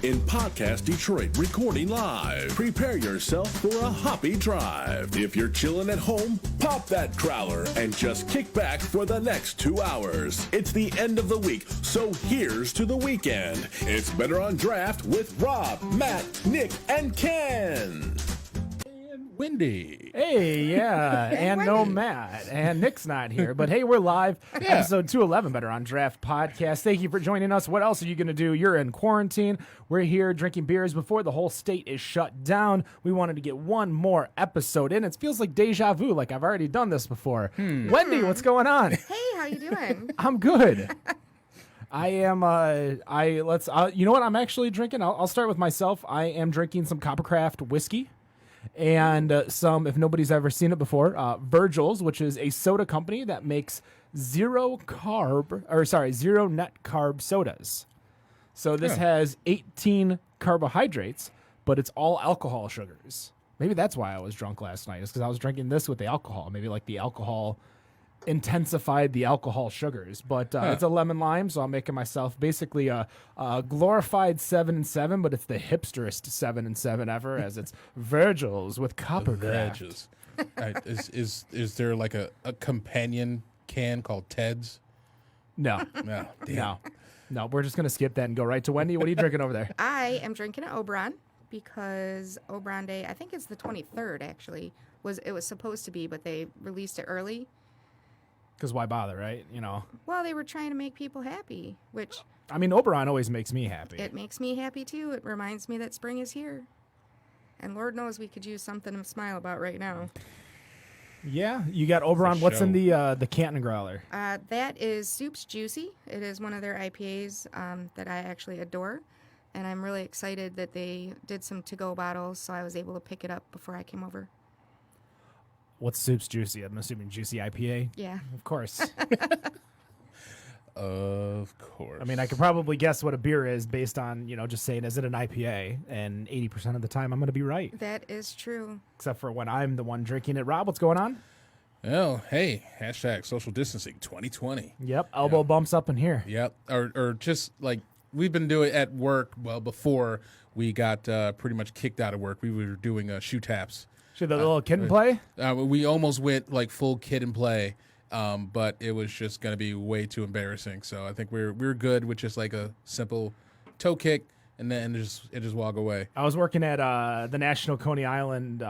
in Podcast Detroit, recording live. Prepare yourself for a hoppy drive. If you're chilling at home, pop that crowler and just kick back for the next 2 hours. It's the end of the week, so here's to the weekend. It's Better on Draft with Rob, Matt, Nick, and Ken. Wendy. Hey, yeah, and no Matt, and Nick's not here, but hey, we're live. Episode 211, Better on Draft podcast. Thank you for joining us. What else are you going to do? You're in quarantine. We're here drinking beers before the whole state is shut down. We wanted to get one more episode in. It feels like deja vu, like I've already done this before. Wendy, what's going on? Hey, how you doing? I'm good. I am, you know what I'm actually drinking? I'll start with myself. I am drinking some Coppercraft whiskey. And some, if nobody's ever seen it before, Virgil's, which is a soda company that makes zero net carb sodas. So this has 18 carbohydrates, but it's all alcohol sugars. Maybe that's why I was drunk last night, is because I was drinking this with the alcohol. Maybe like the alcohol intensified the alcohol sugars, but it's a lemon lime, so I'm making myself basically a glorified 7 and 7, but it's the hipsterest 7 and 7 ever, as it's Virgil's with Coppercraft. Is there like a companion can called Ted's? No, no. We're just gonna skip that and go right to Wendy. What are you drinking over there? I am drinking an Oberon because Oberon Day, I think it's the 23rd actually, it was supposed to be, but they released it early. Because why bother, right? You know. Well, they were trying to make people happy, which... I mean, Oberon always makes me happy. It makes me happy, too. It reminds me that spring is here. And Lord knows we could use something to smile about right now. Yeah, you got Oberon. What's in the Canton Growler? That is Soup's Juicy. It is one of their IPAs that I actually adore. And I'm really excited that they did some to-go bottles, so I was able to pick it up before I came over. What's Soup's Juicy? I'm assuming Juicy IPA? Yeah. Of course. Of course. I mean, I could probably guess what a beer is based on, just saying, is it an IPA? And 80% of the time, I'm going to be right. That is true. Except for when I'm the one drinking it. Rob, what's going on? Oh, hey, hashtag social distancing 2020. Yep, elbow bumps up in here. Yep, or just like we've been doing at work, well, before we got pretty much kicked out of work, we were doing shoe taps. Should the little kid and play? We almost went like full kid and play, but it was just going to be way too embarrassing. So I think we're good with just like a simple toe kick and then just walk away. I was working at the National Coney Island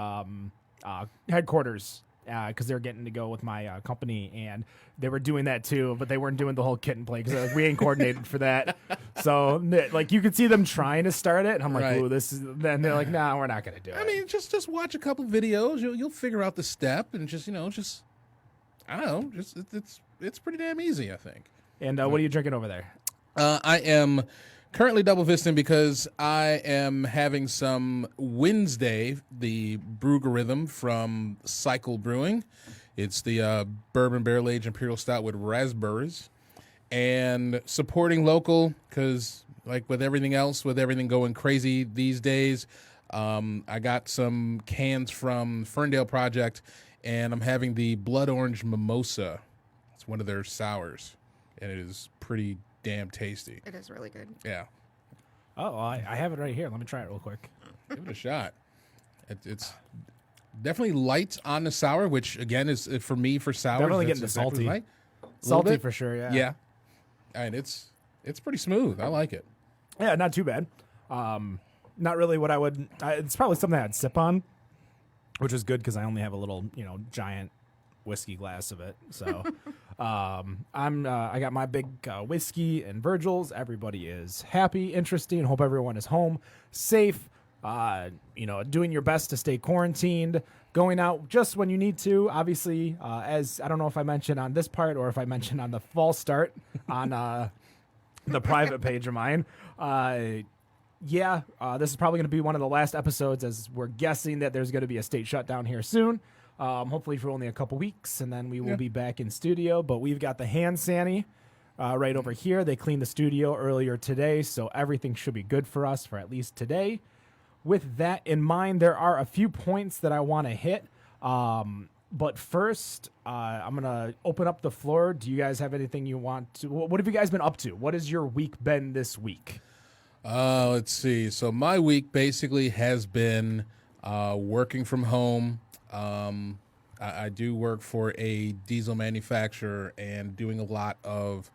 headquarters because they were getting to go with my company, and they were doing that too, but they weren't doing the whole kit and play because like, we ain't coordinated for that. So like you could see them trying to start it, and I'm like, right. Ooh, this is. Then they're like, nah, we're not gonna do it. I mean, just watch a couple videos, you'll figure out the step, and just I don't know, it's pretty damn easy, I think. And what are you drinking over there? I am currently double fisting because I am having some Wednesday, the Brewgorithm from Cycle Brewing. It's the bourbon barrel aged imperial stout with raspberries, and supporting local because, like with everything else, with everything going crazy these days, I got some cans from Ferndale Project, and I'm having the Blood Orange Mimosa. It's one of their sours, and it is pretty damn tasty. It is really good. Yeah. Oh, I have it right here. Let me try it real quick. Give it a shot. It's definitely light on the sour, which again is for me for sour. Definitely getting the salty. Light. Salty for sure. Yeah. Yeah. And it's pretty smooth. I like it. Yeah, not too bad. Not really what I would. It's probably something I'd sip on, which is good because I only have a little, giant whiskey glass of it. So, I got my big whiskey and Virgil's. Everybody is happy, interesting. Hope everyone is home, safe. Doing your best to stay quarantined, going out just when you need to. Obviously, as I don't know if I mentioned on this part or if I mentioned on the false start on the private page of mine. This is probably going to be one of the last episodes, as we're guessing that there's going to be a state shutdown here soon. Hopefully for only a couple weeks, and then we will be back in studio. But we've got the hand sani right over here. They cleaned the studio earlier today, so everything should be good for us for at least today. With that in mind, there are a few points that I want to hit. But first, I'm going to open up the floor. Do you guys have anything you want to... What have you guys been up to? What has your week been this week? Let's see. So my week basically has been working from home. I do work for a diesel manufacturer and doing a lot of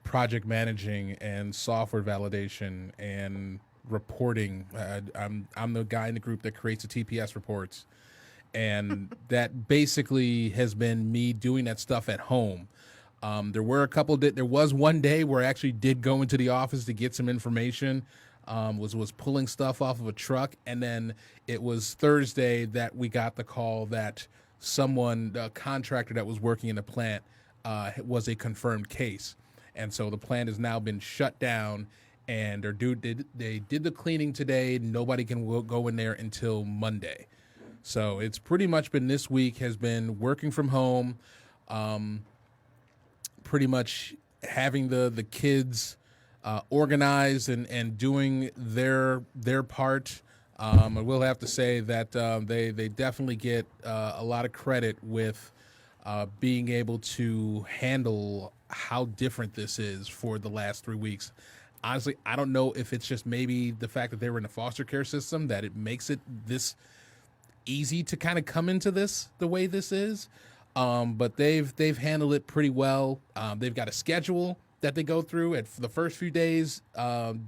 project managing and software validation and reporting. I'm the guy in the group that creates the TPS reports, and that basically has been me doing that stuff at home. There was one day where I actually did go into the office to get some information. Was pulling stuff off of a truck, and then it was Thursday that we got the call that someone, a contractor that was working in the plant, was a confirmed case, and so the plant has now been shut down. And they did the cleaning today. Nobody can go in there until Monday. So it's pretty much been this week has been working from home, pretty much having the kids organized and doing their part. I will have to say that they definitely get a lot of credit with being able to handle how different this is for the last 3 weeks. Honestly, I don't know if it's just maybe the fact that they were in a foster care system that it makes it this easy to kind of come into this the way this is. But they've handled it pretty well. They've got a schedule that they go through. And for the first few days,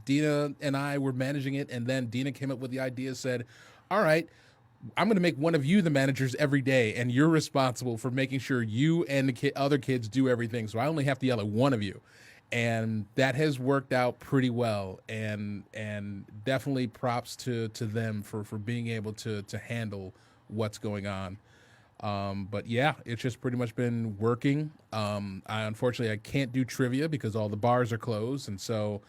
Dina and I were managing it, and then Dina came up with the idea, said, all right, I'm going to make one of you the managers every day, and you're responsible for making sure you and the other kids do everything. So I only have to yell at one of you. And that has worked out pretty well, and definitely props to them for being able to handle what's going on. But yeah, it's just pretty much been working. Unfortunately, I can't do trivia because all the bars are closed, and so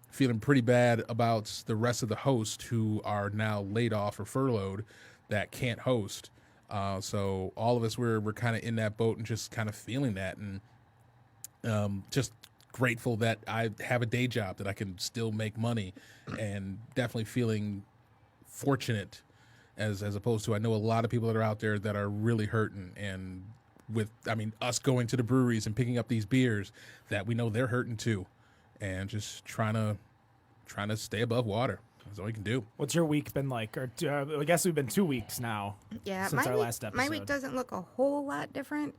feeling pretty bad about the rest of the hosts who are now laid off or furloughed that can't host. So all of us we're kind of in that boat and just kind of feeling that, and just grateful that I have a day job that I can still make money, and definitely feeling fortunate as opposed to, I know a lot of people that are out there that are really hurting, and us going to the breweries and picking up these beers that we know they're hurting too, and just trying to stay above water. That's all you can do. What's your week been like? Or I guess we've been 2 weeks now. Yeah, since our last episode. My week doesn't look a whole lot different.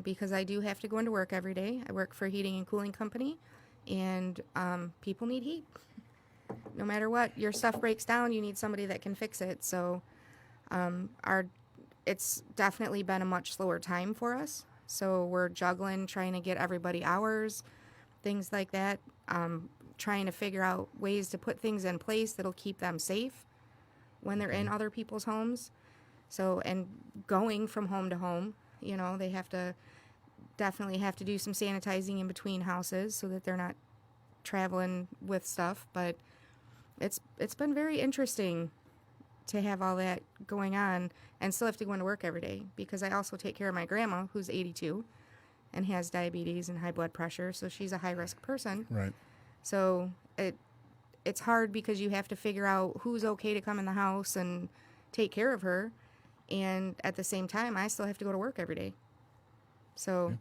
Because I do have to go into work every day. I work for a heating and cooling company, and people need heat. No matter what, your stuff breaks down, you need somebody that can fix it. So it's definitely been a much slower time for us. So we're juggling, trying to get everybody hours, things like that, trying to figure out ways to put things in place that'll keep them safe when they're in other people's homes. So, and going from home to home. You know, they definitely have to do some sanitizing in between houses so that they're not traveling with stuff. But it's been very interesting to have all that going on and still have to go into work every day, because I also take care of my grandma, who's 82 and has diabetes and high blood pressure. So she's a high risk person. Right. So it's hard because you have to figure out who's okay to come in the house and take care of her. And at the same time, I still have to go to work every day. So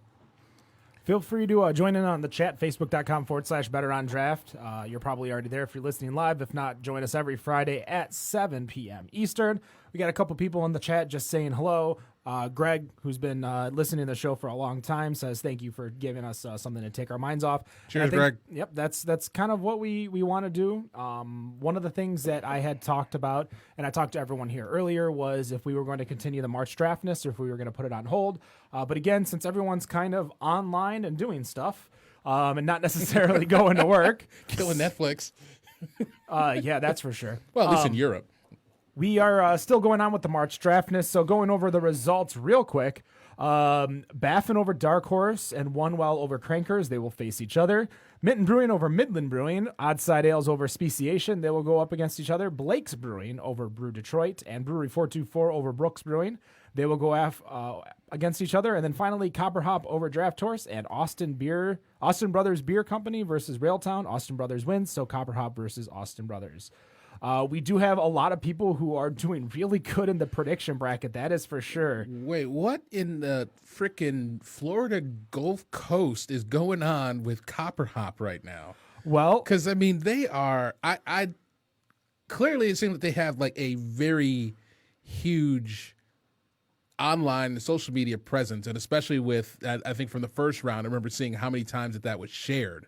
feel free to join in on the chat, facebook.com/betterondraft. You're probably already there if you're listening live. If not, join us every Friday at 7 p.m. Eastern. We got a couple people in the chat just saying hello. Greg, who's been listening to the show for a long time, says thank you for giving us something to take our minds off. Cheers, Greg. Yep, that's kind of what we want to do. One of the things that I had talked about, and I talked to everyone here earlier, was if we were going to continue the March Draftness or if we were going to put it on hold. But again, since everyone's kind of online and doing stuff and not necessarily going to work. Killing Netflix. Yeah, that's for sure. Well, at least in Europe. We are still going on with the March Draftness, so going over the results real quick. Baffin over Dark Horse and One Well over Crankers, they will face each other. Minton Brewing over Midland Brewing. Oddside Ales over Speciation, they will go up against each other. Blake's Brewing over Brew Detroit, and Brewery 424 over Brooks Brewing. They will go against each other. And then finally, Copper Hop over Draft Horse, and Austin Brothers Beer Company versus Railtown. Austin Brothers wins, so Copper Hop versus Austin Brothers. We do have a lot of people who are doing really good in the prediction bracket. That is for sure. Wait, what in the frickin' Florida Gulf Coast is going on with Copper Hop right now? Well, Because, I mean, they are, I clearly it seems that they have like a very huge online social media presence. And especially with, I think from the first round, I remember seeing how many times that was shared.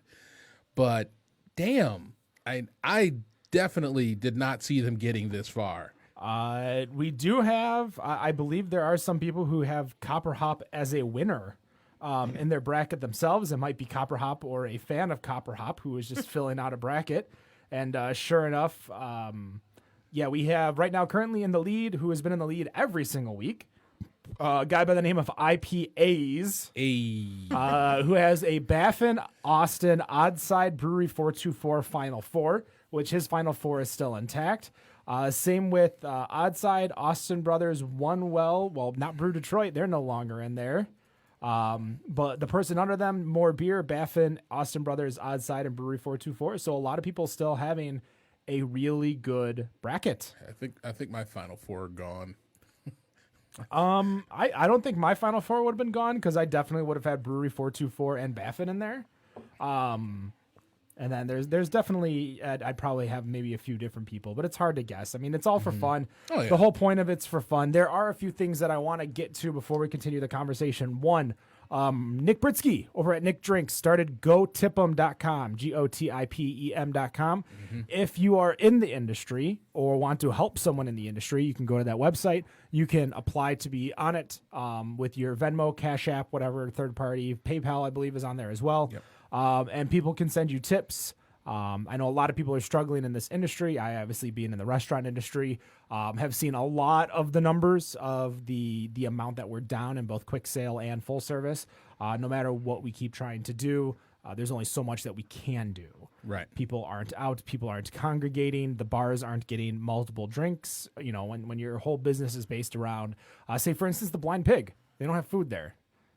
But damn, I definitely did not see them getting this far. we do have, I believe there are some people who have Copper Hop as a winner in their bracket themselves. It might be Copper Hop or a fan of Copper Hop who is just filling out a bracket. And sure enough, we have right now currently in the lead, who has been in the lead every single week, a guy by the name of IPAs, who has a Baffin Austin Oddside Brewery 424 Final Four, which his Final Four is still intact. Same with Oddside, Austin Brothers, not Brew Detroit, they're no longer in there. But the person under them, More Beer, Baffin, Austin Brothers, Oddside, and Brewery 424. So a lot of people still having a really good bracket. I think my Final Four are gone. I don't think my Final Four would have been gone because I definitely would have had Brewery 424 and Baffin in there. And then there's definitely, I'd probably have maybe a few different people, but it's hard to guess. I mean, it's all for fun. Oh, yeah. The whole point of it's for fun. There are a few things that I want to get to before we continue the conversation. One, Nick Britsky over at Nick Drinks started gotipem.com, GOTIPEM.com. If you are in the industry or want to help someone in the industry, you can go to that website. You can apply to be on it with your Venmo, Cash App, whatever, third party. PayPal, I believe, is on there as well. Yep. And people can send you tips. I know a lot of people are struggling in this industry. I obviously, being in the restaurant industry, have seen a lot of the numbers of the amount that we're down in both quick sale and full service. No matter what we keep trying to do, there's only so much that we can do. Right. People aren't out. People aren't congregating. The bars aren't getting multiple drinks. You know, when your whole business is based around, say, for instance, the Blind Pig. They don't have food there.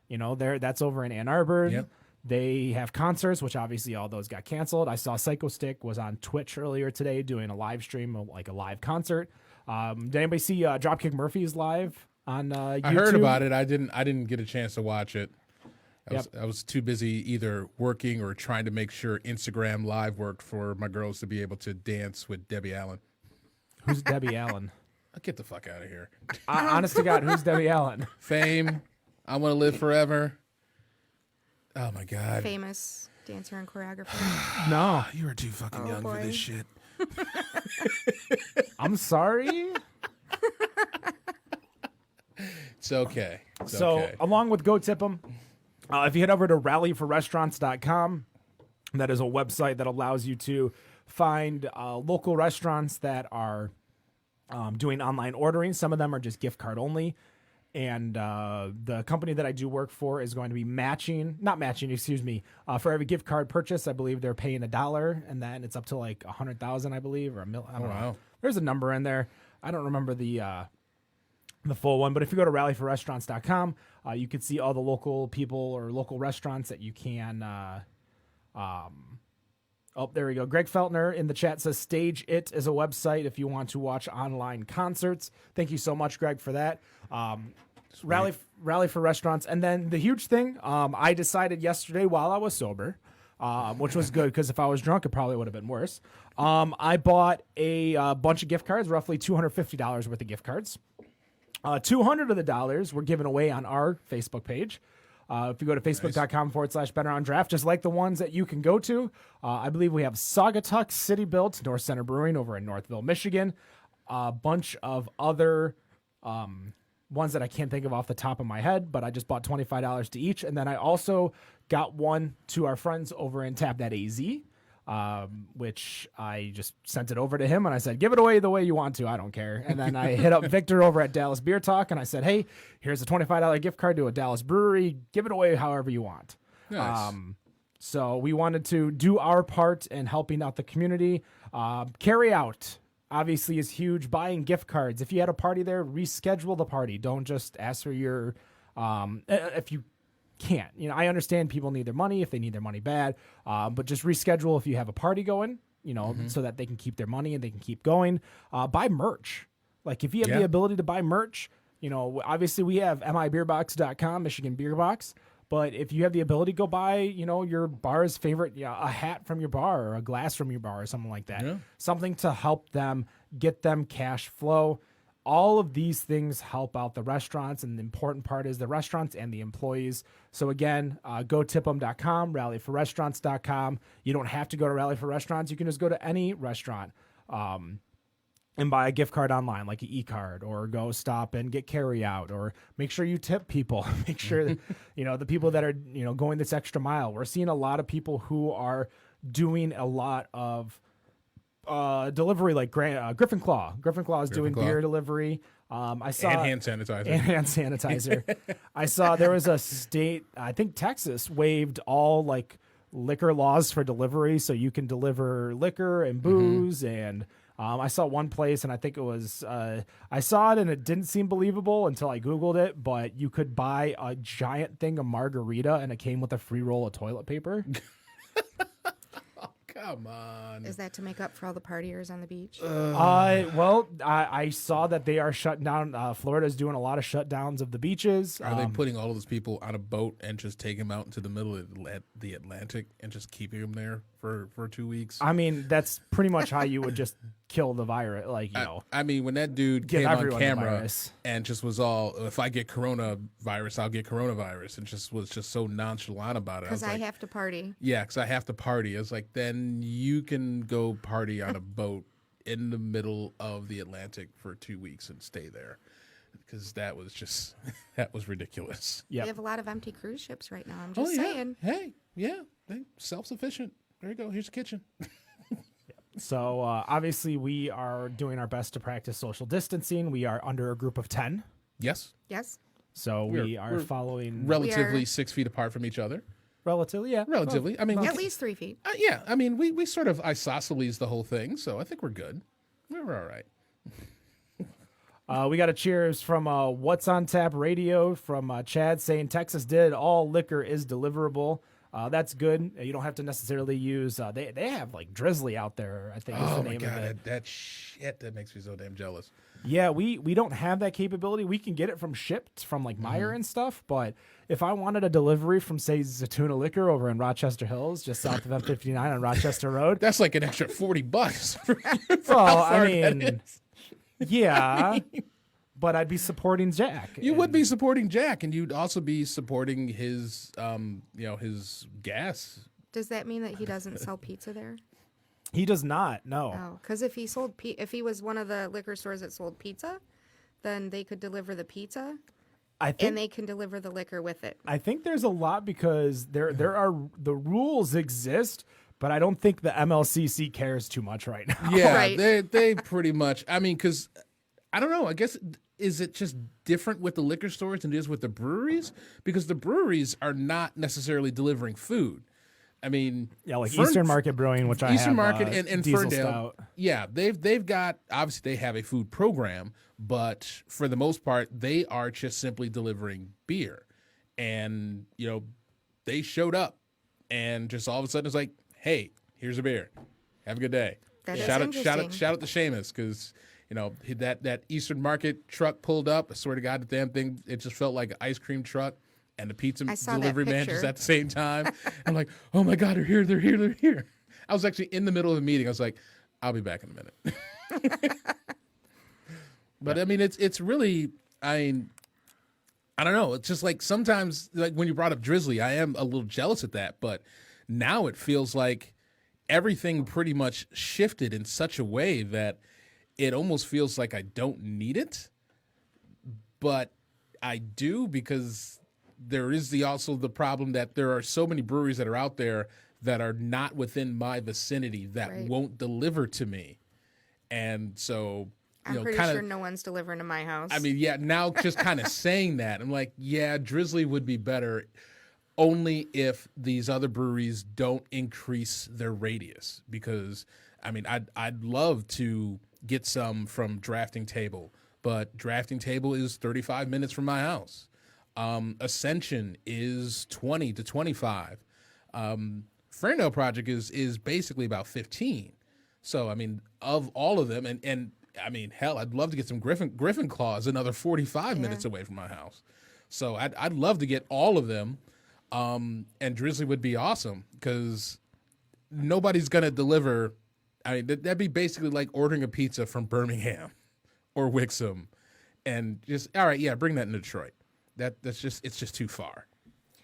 You know, that's over in Ann Arbor. Yep. They have concerts, which obviously all those got canceled. I saw Psycho Stick was on Twitch earlier today doing a live stream, like a live concert. Did anybody see Dropkick Murphys live on YouTube? I heard about it. I didn't get a chance to watch it. I was too busy either working or trying to make sure Instagram Live worked for my girls to be able to dance with Debbie Allen. Who's Debbie Allen? Get the fuck out of here. Honest to God, who's Debbie Allen? Fame. I Want to Live Forever. Oh, my God. Famous dancer and choreographer. No. You are too fucking young for boy. this shit. I'm sorry. It's okay. Along with Go Tip 'em, if you head over to rallyforrestaurants.com, that is a website that allows you to find local restaurants that are doing online ordering. Some of them are just gift card only. And the company that I do work for is going to be for every gift card purchase, I believe they're paying $1, and then it's up to like 100,000, I believe, or $1 million. I don't know. There's a number in there. I don't remember the full one, but if you go to rallyforrestaurants.com, you can see all the local people or local restaurants that you can. Oh, there we go. Greg Feltner in the chat says Stage It is a website if you want to watch online concerts. Thank you so much, Greg, for that. Rally for Restaurants. And then the huge thing, I decided yesterday while I was sober, which was good because if I was drunk, it probably would have been worse. I bought a bunch of gift cards, roughly $250 worth of gift cards. 200 of the dollars were given away on our Facebook page. If you go to facebook.com/BetterOnDraft, just like the ones that you can go to, I believe we have Saugatuck, City Built, North Center Brewing over in Northville, Michigan, a bunch of other ones that I can't think of off the top of my head, but I just bought $25 to each. And then I also got one to our friends over in Tap That AZ, which I just sent it over to him and I said, give it away the way you want to. I don't care. And then I hit up Victor over at Dallas Beer Talk and I said, hey, here's a $25 gift card to a Dallas brewery. Give it away however you want. Nice. So we wanted to do our part in helping out the community. Carry out obviously is huge. Buying gift cards. If you had a party there, reschedule the party. Don't just ask for your, if you can't. You know, I understand people need their money if they need their money bad, but just reschedule if you have a party going, you know, so that they can keep their money and they can keep going. Buy merch. Like if you have the ability to buy merch, you know, obviously we have mibeerbox.com, Michigan Beer Box, But if you have the ability, go buy, your bar's favorite, a hat from your bar or a glass from your bar or something like that. Yeah. Something to help them, get them cash flow. All of these things help out the restaurants, and the important part is the restaurants and the employees. So again, go tip'em.com, rallyforrestaurants.com. You don't have to go to Rally for Restaurants. You can just go to any restaurant and buy a gift card online, like an e-card, or go stop and get carry out, or make sure you tip people. Make sure that, the people that are, going this extra mile. We're seeing a lot of people who are doing a lot of delivery, like Griffin Claw. Griffin Claw is doing beer delivery. I saw and hand sanitizer. And hand sanitizer. I saw there was a state, I think Texas, waived all like liquor laws for delivery, so you can deliver liquor and booze. And I saw one place, and I think it was I saw it, and it didn't seem believable until I Googled it. But you could buy a giant thing of margarita, and it came with a free roll of toilet paper. Come on. Is that to make up for all the partiers on the beach? Well, I saw that they are shutting down. Florida's doing a lot of shutdowns of the beaches. Are they putting all of those people on a boat and just taking them out into the middle of the Atlantic and just keeping them there for 2 weeks? I mean, that's pretty much how you would just kill the virus. Like, I mean, when that dude give came on everyone the camera virus. and just was all, if I get coronavirus, I'll get coronavirus, and just was just so nonchalant about it. Because I have to party. Yeah, because I have to party. I was like, then you can go party on a boat in the middle of the Atlantic for 2 weeks and stay there. Because that was just, that was ridiculous. Yep. We have a lot of empty cruise ships right now. I'm just saying. Hey, yeah, they self-sufficient. There you go. Here's the kitchen. So obviously we are doing our best to practice social distancing. We are under a group of 10. Yes. Yes. So we're following relatively 6 feet apart from each other. Relatively, yeah. Relatively. I mean, At least 3 feet. Yeah. I mean, we sort of isosceles the whole thing, so I think we're good. We're all right. We got a cheers from What's on Tap Radio from Chad saying Texas did all liquor is deliverable. That's good. You don't have to necessarily use. They have like Drizzly out there, I think is the name of it. That shit that makes me so damn jealous. Yeah, we don't have that capability. We can get it from shipped from like Meyer and stuff, but if I wanted a delivery from say Zatuna Liquor over in Rochester Hills, just south of M59 on Rochester Road, That's like an extra $40. well, I mean, yeah, but I'd be supporting Jack. You would be supporting Jack, and you'd also be supporting his, his gas. Does that mean that he doesn't sell pizza there? He does not. No. Oh, because if he sold, if he was one of the liquor stores that sold pizza, then they could deliver the pizza, I think and they can deliver the liquor with it. I think there's a lot because there are the rules exist, but I don't think the MLCC cares too much right now. Yeah, Right. they pretty much. I mean, because I don't know. I guess is it just different with the liquor stores than it is with the breweries? Because the breweries are not necessarily delivering food. I mean, Yeah, like Eastern Market Brewing, which I Eastern have. Market and Diesel Ferndale. Stout. Yeah, they've got, obviously they have a food program, but for the most part they are just simply delivering beer. And they showed up and just all of a sudden it's like, hey, here's a beer, have a good day. That is shout interesting. out to Seamus, because that Eastern Market truck pulled up. I swear to God, the damn thing, it just felt like an ice cream truck. And the pizza I saw that delivery man picture. just at the same time. I'm like, oh my God, they're here. I was actually in the middle of the meeting. I was like, I'll be back in a minute. But I mean, it's really, I don't know. It's just like sometimes, like when you brought up Drizzly, I am a little jealous at that. But now it feels like everything pretty much shifted in such a way that it almost feels like I don't need it. But I do, because there is also the problem that there are so many breweries that are out there that are not within my vicinity that Right. won't deliver to me. And so, I'm pretty kind sure of, no one's delivering to my house. I mean, yeah, now just kind of saying that, I'm like, yeah, Drizzly would be better only if these other breweries don't increase their radius. Because, I mean, I'd love to get some from Drafting Table, but Drafting Table is 35 minutes from my house. Ascension is 20 to 25. Ferndale Project is basically about 15. So, I mean, of all of them, and I mean, hell, I'd love to get some Griffin Claws another 45 minutes away from my house. So I'd love to get all of them. And Drizzly would be awesome because nobody's going to deliver. I mean, that'd be basically like ordering a pizza from Birmingham or Wixom and just, all right, yeah, bring that in Detroit. It's just too far.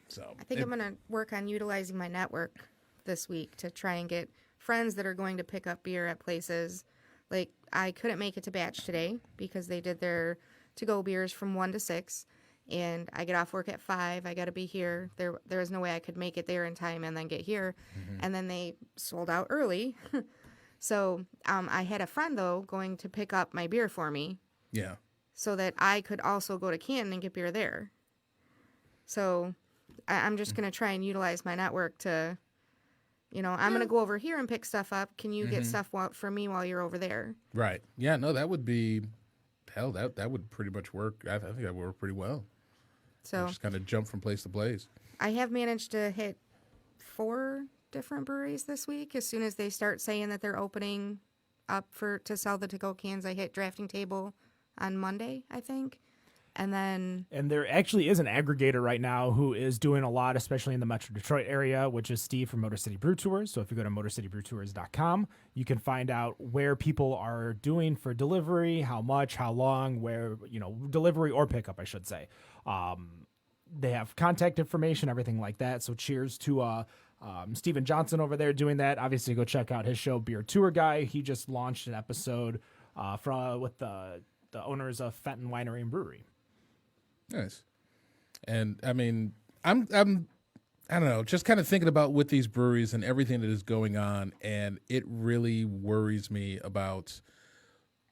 So I think I'm going to work on utilizing my network this week to try and get friends that are going to pick up beer at places. Like, I couldn't make it to Batch today because they did their to-go beers from 1 to 6, and I get off work at 5. I got to be here. There was no way I could make it there in time and then get here. And then they sold out early. So I had a friend, though, going to pick up my beer for me. Yeah. So that I could also go to Canton and get beer there. So I'm just going to try and utilize my network to, I'm going to go over here and pick stuff up. Can you get stuff for me while you're over there? Right. Yeah, no, that would be, hell, that would pretty much work. I think that would work pretty well. So just kind of jump from place to place. I have managed to hit 4 different breweries this week. As soon as they start saying that they're opening up to sell the to-go cans, I hit Drafting Table on Monday, I think. And there actually is an aggregator right now who is doing a lot, especially in the Metro Detroit area, which is Steve from Motor City Brew Tours. So if you go to motorcitybrewtours.com, you can find out where people are doing for delivery, how much, how long, where, delivery or pickup, I should say. They have contact information, everything like that. So cheers to Steven Johnson over there doing that. Obviously, go check out his show, Beer Tour Guy. He just launched an episode with the owners of Fenton Winery and Brewery. Nice. And I mean, I don't know, just kind of thinking about with these breweries and everything that is going on, and it really worries me about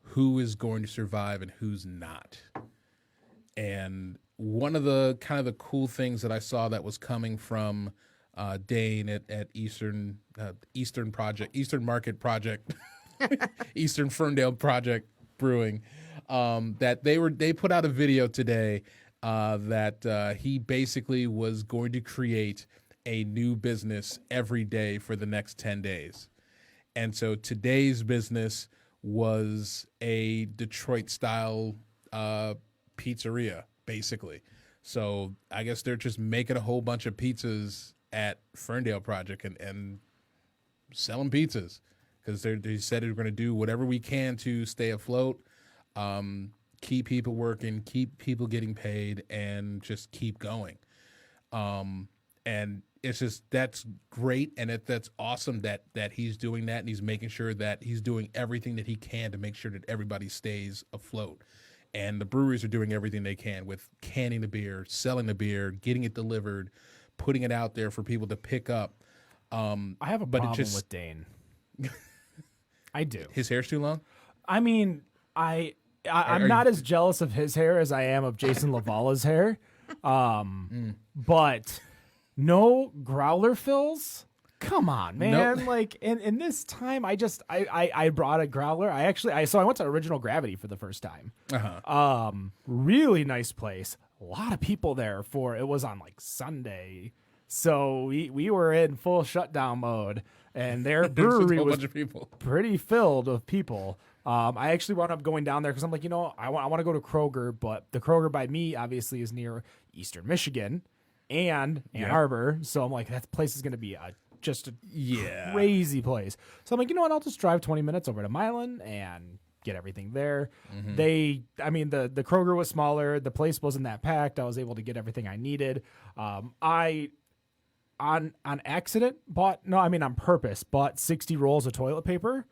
who is going to survive and who's not. And one of the kind of the cool things that I saw that was coming from Dane at Eastern Market Project, Eastern Ferndale Project Brewing, that they put out a video today that he basically was going to create a new business every day for the next 10 days. And so today's business was a Detroit-style pizzeria, basically. So I guess they're just making a whole bunch of pizzas at Ferndale Project and selling pizzas because they said they're going to do whatever we can to stay afloat, keep people working, keep people getting paid, and just keep going. And it's just, that's great, and that's awesome that he's doing that, and he's making sure that he's doing everything that he can to make sure that everybody stays afloat. And the breweries are doing everything they can with canning the beer, selling the beer, getting it delivered, putting it out there for people to pick up. I have a problem with Dane. I do. His hair's too long? I mean, I'm not as jealous of his hair as I am of Jason Lavala's hair. But no growler fills? Come on, man. Nope. Like in this time, I brought a growler. So I went to Original Gravity for the first time. Really nice place. A lot of people there it was on like Sunday. So we were in full shutdown mode, and their brewery was bunch of people. Pretty filled with people. I actually wound up going down there because I'm like, I want to go to Kroger, but the Kroger by me obviously is near Eastern Michigan and Ann Arbor. So I'm like, that place is going to be just a crazy place. So I'm like, you know what? I'll just drive 20 minutes over to Milan and get everything there. The Kroger was smaller. The place wasn't that packed. I was able to get everything I needed. I on accident on purpose bought 60 rolls of toilet paper.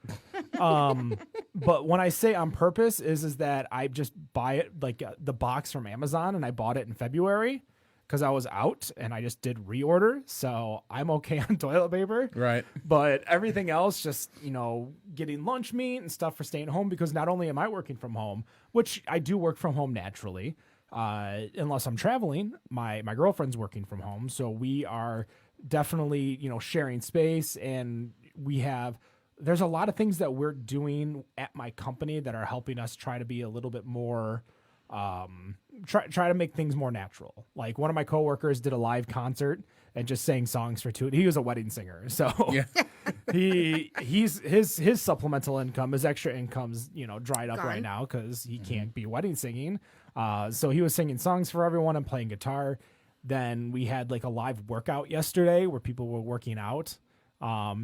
But when I say on purpose is that I just buy it like the box from Amazon, and I bought it in February because I was out and I just did reorder. So I'm okay on toilet paper. Right. But everything else, just, getting lunch meat and stuff for staying home, because not only am I working from home, which I do work from home naturally, unless I'm traveling, my girlfriend's working from home. So we are definitely, sharing space, and there's a lot of things that we're doing at my company that are helping us try to be a little bit more, try to make things more natural. Like one of my coworkers did a live concert and just sang songs for 2. He was a wedding singer. So his supplemental income, his extra income's, dried up right now because he can't be wedding singing. So he was singing songs for everyone and playing guitar. Then we had like a live workout yesterday where people were working out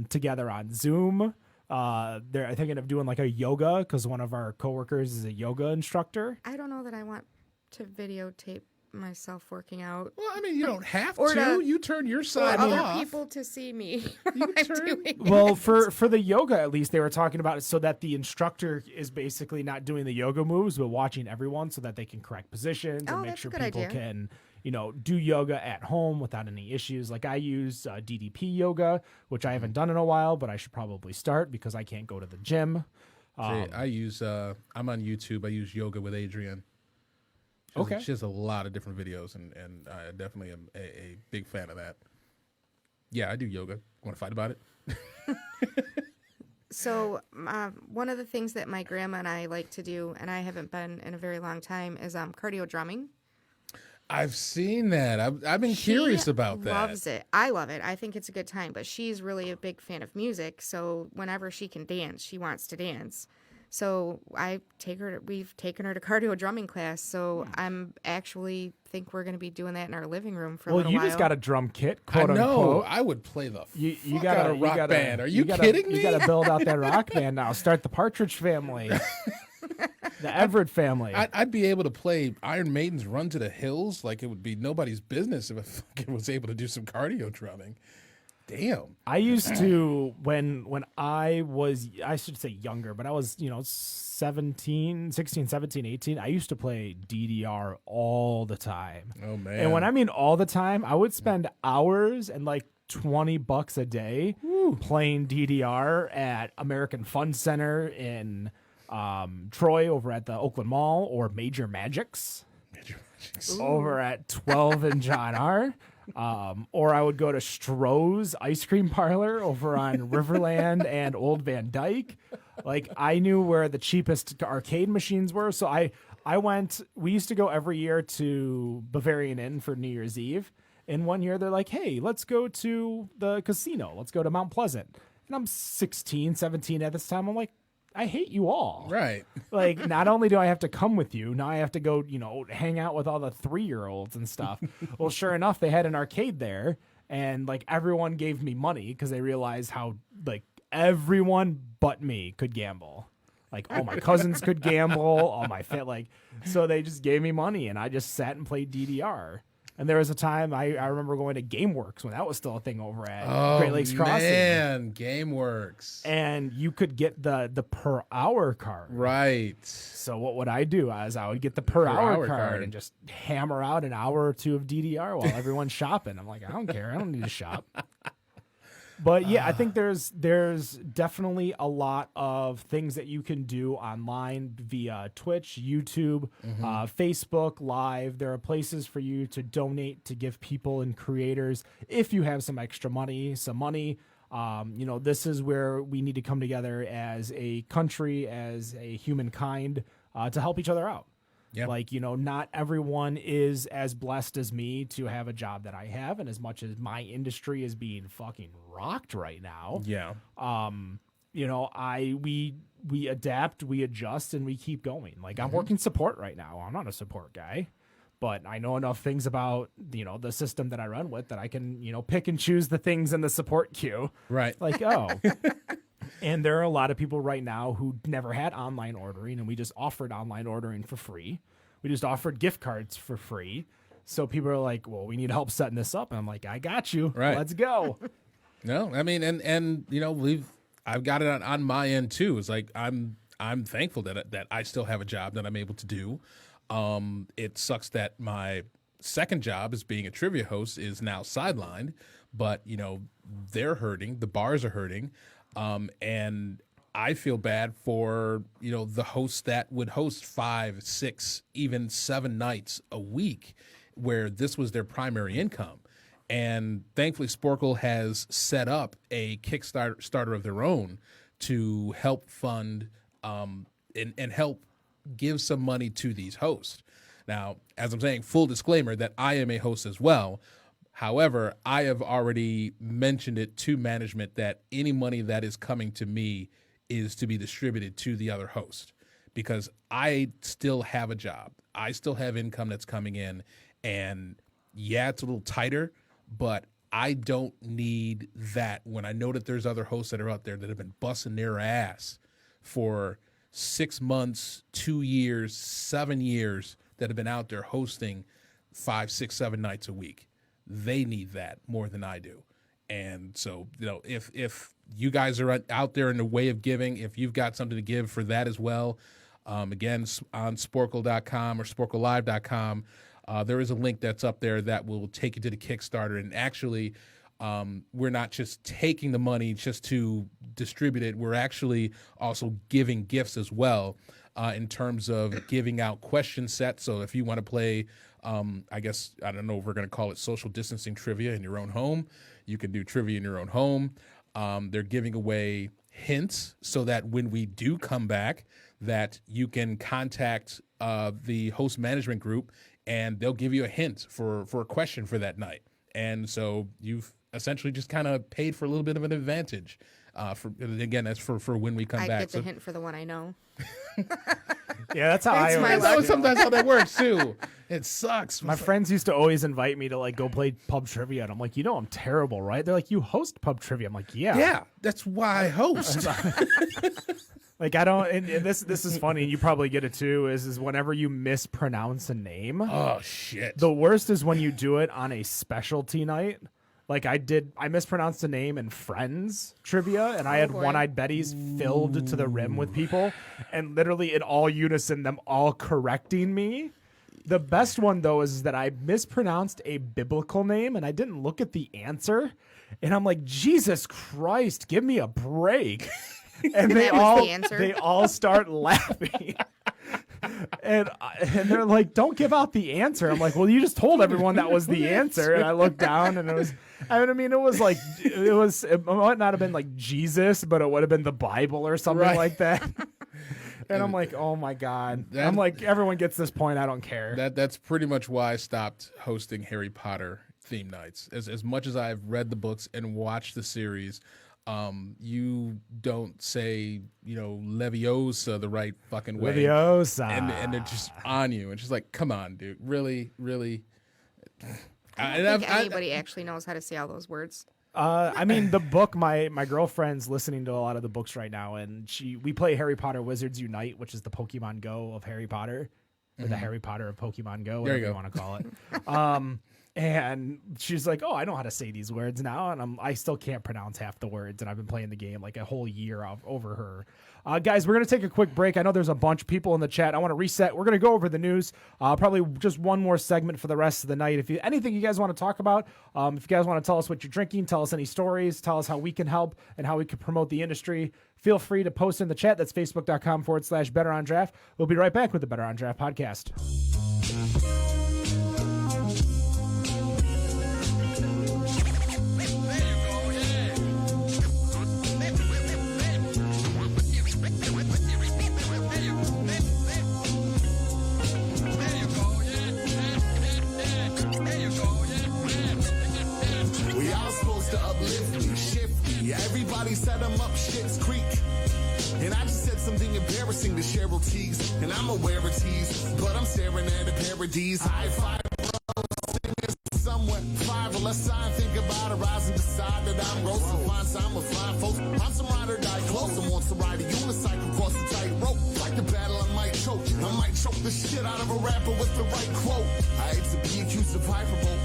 together on Zoom. They're thinking of doing like a yoga because one of our coworkers is a yoga instructor. I don't know that I want to videotape myself working out. Well, I mean, you don't have Or to. to- You turn your For side other off. people to see me You while I'm turn- doing it. Well, for the yoga, at least they were talking about it so that the instructor is basically not doing the yoga moves, but watching everyone so that they can correct positions Oh, and make that's a sure good people idea. can, do yoga at home without any issues. Like I use DDP yoga, which I haven't done in a while, but I should probably start because I can't go to the gym. See, I use. I'm on YouTube. I use Yoga with Adrienne. Okay. She has a lot of different videos, and I definitely am a big fan of that. Yeah, I do yoga. Want to fight about it? So one of the things that my grandma and I like to do, and I haven't been in a very long time, is cardio drumming. I've seen that. I've been curious about that. Loves it. I love it. I think it's a good time. But she's really a big fan of music, so whenever she can dance, she wants to dance. So we've taken her to cardio drumming class. So I'm actually think we're going to be doing that in our living room for a Well, little you while. just got a drum kit, I quote know. unquote. I would play the You fuck gotta out of rock you gotta, band. Are you gotta, kidding me? You got to build out that rock band now. Start the Partridge Family, the Everett family. I'd be able to play Iron Maiden's "Run to the Hills" like it would be nobody's business if I fucking was able to do some cardio drumming. Damn. I used to when I should say younger, but I was, 16, 17, 18. I used to play DDR all the time. Oh man. And when I mean all the time, I would spend hours and like $20 a day playing DDR at American Fun Center in Troy over at the Oakland Mall, or Major Magics over at 12 and John R. Or I would go to Stroh's Ice Cream Parlor over on Riverland and Old Van Dyke. Like I knew where the cheapest arcade machines were, so I went. We used to go every year to Bavarian Inn for New Year's Eve. And one year they're like, "Hey, let's go to the casino. Let's go to Mount Pleasant." And I'm 16, 17 at this time. I'm like, I hate you all. Right. Like, not only do I have to come with you, now I have to go, hang out with all the 3-year-olds and stuff. Well, sure enough, they had an arcade there, and like everyone gave me money because they realized how like everyone but me could gamble. Like all my cousins could gamble, all my so they just gave me money, and I just sat and played DDR. And there was a time I remember going to GameWorks when that was still a thing over at Great Lakes Crossing. Man, GameWorks. And you could get the per hour card. Right. So what would I do? Is I would get the per hour hour card card. and just hammer out an hour or two of DDR while everyone's shopping. I'm like, I don't care. I don't need to shop. But yeah, I think there's definitely a lot of things that you can do online via Twitch, YouTube, Facebook Live. There are places for you to donate to give people and creators if you have some extra money, this is where we need to come together as a country, as a humankind, to help each other out. Yeah. Like, not everyone is as blessed as me to have a job that I have. And as much as my industry is being fucking rocked right now, Yeah. we adapt, we adjust, and we keep going. Like, I'm working support right now. I'm not a support guy, but I know enough things about, the system that I run with that I can, pick and choose the things in the support queue. Right. Like, and there are a lot of people right now who never had online ordering, and we just offered online ordering for free. We just offered gift cards for free. So people are like, well, we need help setting this up. And I'm like, I got you. Right. Let's go. No, I mean, and I've got it on my end too. It's like I'm thankful that I still have a job that I'm able to do. It sucks that my second job as being a trivia host is now sidelined, but they're hurting. The bars are hurting. And I feel bad for, the hosts that would host 5, 6, even 7 nights a week where this was their primary income. And thankfully, Sporkle has set up a Kickstarter of their own to help fund and help give some money to these hosts. Now, as I'm saying, full disclaimer that I am a host as well. However, I have already mentioned it to management that any money that is coming to me is to be distributed to the other host because I still have a job. I still have income that's coming in. And, yeah, it's a little tighter, but I don't need that when I know that there's other hosts that are out there that have been busting their ass for 6 months, 2 years, 7 years that have been out there hosting 5, 6, 7 nights a week. They need that more than I do. And so, if you guys are out there in the way of giving, if you've got something to give for that as well, again, on sporkle.com or sporklelive.com, there is a link that's up there that will take you to the Kickstarter. And actually, we're not just taking the money just to distribute it. We're actually also giving gifts as well in terms of giving out question sets. So if you want to play, I guess, I don't know if we're going to call it social distancing trivia in your own home, you can do trivia in your own home. They're giving away hints so that when we do come back, that you can contact the host management group and they'll give you a hint for a question for that night. And so you've essentially just kind of paid for a little bit of an advantage. That's for when we come back. I get the hint for the one I know. Yeah, that's how That's sometimes how that works too. It sucks. My friends used to always invite me to go play pub trivia, and I'm like, I'm terrible, right? They're like, you host pub trivia. I'm like, yeah. Yeah, that's why I host. I don't, and this is funny, and you probably get it too, is whenever you mispronounce a name. Oh, shit. The worst is when you do it on a specialty night. I mispronounced a name in Friends trivia, and I had One-Eyed Betty's filled to the rim with people, and literally in all unison, them all correcting me. The best one, though, is that I mispronounced a biblical name, and I didn't look at the answer, and I'm like, Jesus Christ, give me a break. And they all start laughing. And they're like, don't give out the answer. I'm like, well, you just told everyone that was the answer. And I looked down and it was it might not have been like Jesus, but it would have been the Bible or something like that. And I'm like, oh my God. I'm like, everyone gets this point. I don't care. That's pretty much why I stopped hosting Harry Potter theme nights. As much as I've read the books and watched the series, you don't say, Leviosa the right fucking way. Leviosa. And they're just on you. And just like, come on, dude. Really? I don't think anybody actually knows how to say all those words. The book, my girlfriend's listening to a lot of the books right now, and we play Harry Potter Wizards Unite, which is the Pokemon Go of Harry Potter, or the Harry Potter of Pokemon Go, whatever you want to call it. And she's like, oh, I know how to say these words now. And I still can't pronounce half the words. And I've been playing the game like a whole year over her. Guys, we're going to take a quick break. I know there's a bunch of people in the chat. I want to reset. We're going to go over the news. Probably just one more segment for the rest of the night. If anything you guys want to talk about, if you guys want to tell us what you're drinking, tell us any stories, tell us how we can help and how we can promote the industry, feel free to post in the chat. That's facebook.com/BetterOnDraft. We'll be right back with the Better on Draft podcast. Everybody set them up Shit's Creek. And I just said something embarrassing to Cheryl Teagues. And I'm aware of tease, but I'm staring at a parodies. High five, bro, singing somewhere. 5 or less sign, think about a rise and decide that I'm gross. So find time with fine folks. I'm some ride or die close. And wants to ride a unicycle across the tightrope. Like the battle, I might choke. I might choke the shit out of a rapper with the right quote. I hate to be accused of hyperbole.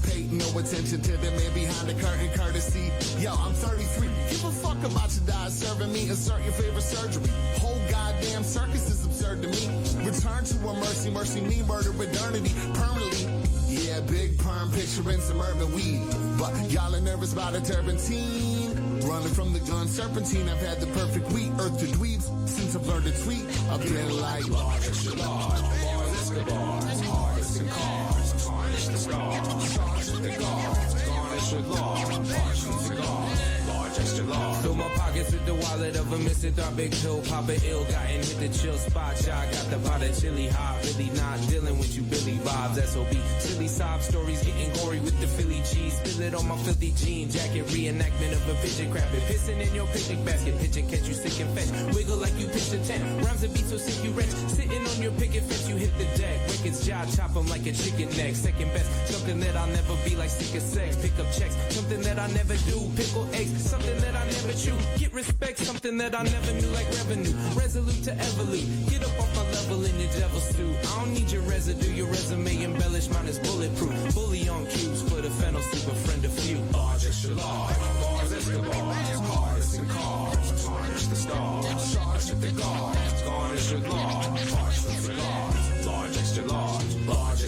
Pay no attention to the man behind the curtain, courtesy. Yo, I'm 33. Give a fuck about your diet, serving me. Insert your favorite surgery. Whole goddamn circus is absurd to me. Return to a mercy me, murder modernity permanently. Yeah, big perm picturing some urban weed. But y'all are nervous about a turpentine. Running from the gun serpentine. I've had the perfect week. Earth to dweebs since I've learned to tweet. I've been like large extra large. Bars, Escobars, hearts and cars. Tarnish the scars. Charge the guards. Garnish with law. Parchment cigars. Large extra large. Fill my pocket dance with the wallet of a Mr. Thought big pill, Papa ill, got in, hit the chill spot. Y'all got the pot of chili hot, really not dealing with you Billy vibes. SOB, silly sob stories, getting gory with the Philly cheese. Spill it on my filthy jean jacket, reenactment of a pigeon crapping. Pissing in your picnic basket, pitch and catch you sick and fetch. Wiggle like you pitched a tent, rhymes and beats so sick you wretch. Sitting on your picket fence, you hit the deck. Wicked's jaw, chop 'em like a chicken neck. Second best, something that I'll never be like sick of sex. Pick up checks, something that I never do. Pickle eggs, something that I never chew. Get respect, something that I never knew like revenue. Resolute to evolute, get up off my level in your devil suit. I don't need your residue, your resume embellished, mine is bulletproof. Bully on cues for the fennel super friend of few. Large extra large, bars extra bars, hardest in cars, tarnish the stars, charge at the guards, garnish your large, harsh from cigars, large extra large, bars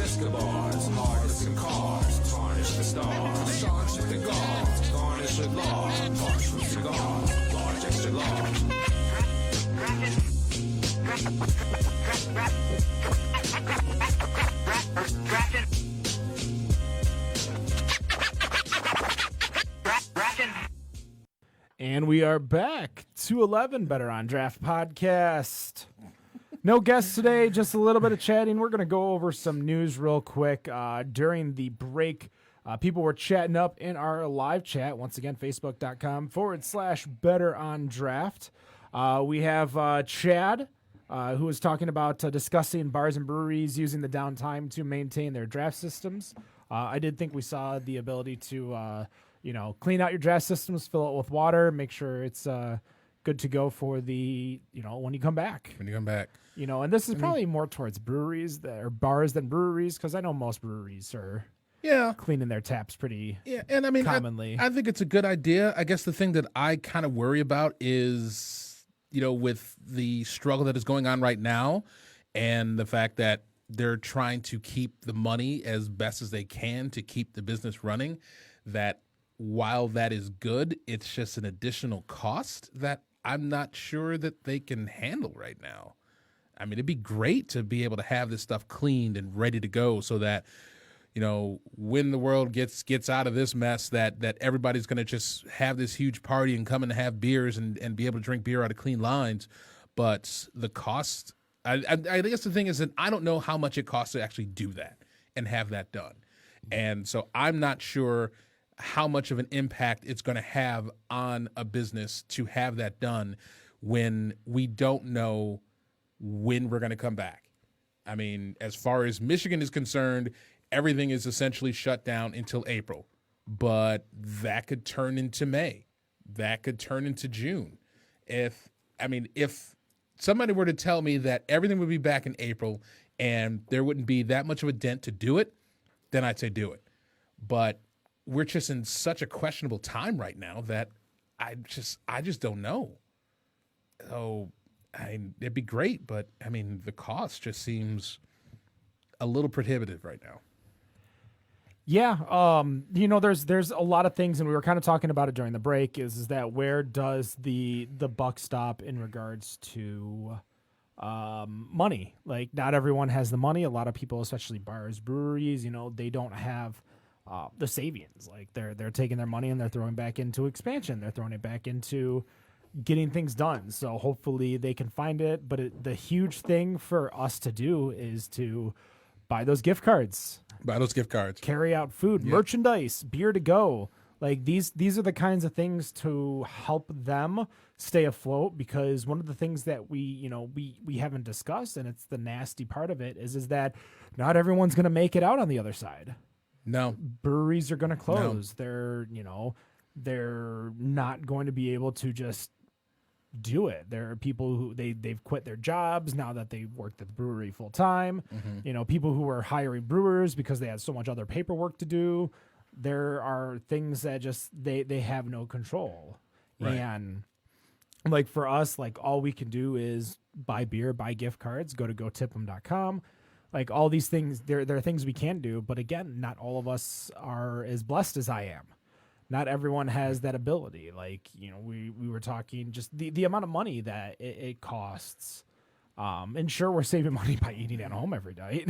extra bars, hardest in cars, tarnish the stars, charge at the guards, garnish your large, harsh from cigars, large extra large. And we are back to 11 Better on Draft podcast. No guests today, just a little bit of chatting. We're going to go over some news real quick. During the break, people were chatting up in our live chat. Once again, facebook.com/Better on Draft. We have Chad, who was talking about discussing bars and breweries using the downtime to maintain their draft systems. I did think we saw the ability to clean out your draft systems, fill it with water, make sure it's good to go for the, when you come back. When you come back. And this is probably more towards breweries or bars than breweries, because I know most breweries are cleaning their taps pretty and I mean, commonly. I think it's a good idea. I guess the thing that I kind of worry about is, with the struggle that is going on right now and the fact that they're trying to keep the money as best as they can to keep the business running, that while that is good, it's just an additional cost that I'm not sure that they can handle right now. I mean, it'd be great to be able to have this stuff cleaned and ready to go so that, when the world gets out of this mess, that everybody's going to just have this huge party and come and have beers and be able to drink beer out of clean lines. But the cost, I guess the thing is that I don't know how much it costs to actually do that and have that done. And so I'm not sure how much of an impact it's going to have on a business to have that done when we don't know when we're going to come back. I mean, as far as Michigan is concerned, everything is essentially shut down until April, but that could turn into May. That could turn into June. If somebody were to tell me that everything would be back in April and there wouldn't be that much of a dent to do it, then I'd say do it. But we're just in such a questionable time right now that I just don't know. So it'd be great, but I mean, the cost just seems a little prohibitive right now. Yeah, there's a lot of things, and we were kind of talking about it during the break. Is that where does the buck stop in regards to money? Like, not everyone has the money. A lot of people, especially bars, breweries, they don't have the savings. Like, they're taking their money and they're throwing back into expansion. They're throwing it back into getting things done. So hopefully they can find it. But the huge thing for us to do is to buy those gift cards. Buy those gift cards. Carry out food, merchandise, beer to go. Like, these are the kinds of things to help them stay afloat, because one of the things that we haven't discussed, and it's the nasty part of it, is that not everyone's going to make it out on the other side. No. Breweries are going to close. No. They're not going to be able to just do it. There are people who they've quit their jobs now that they worked at the brewery full time. Mm-hmm. People who are hiring brewers because they had so much other paperwork to do. There are things that just they have no control. Right. And like, for us, like, all we can do is buy beer, buy gift cards, go to gotip'em.com. Like, all these things, there are things we can do, but again, not all of us are as blessed as I am. Not everyone has that ability. Like, we were talking just the amount of money that it costs. And sure, we're saving money by eating at home every night.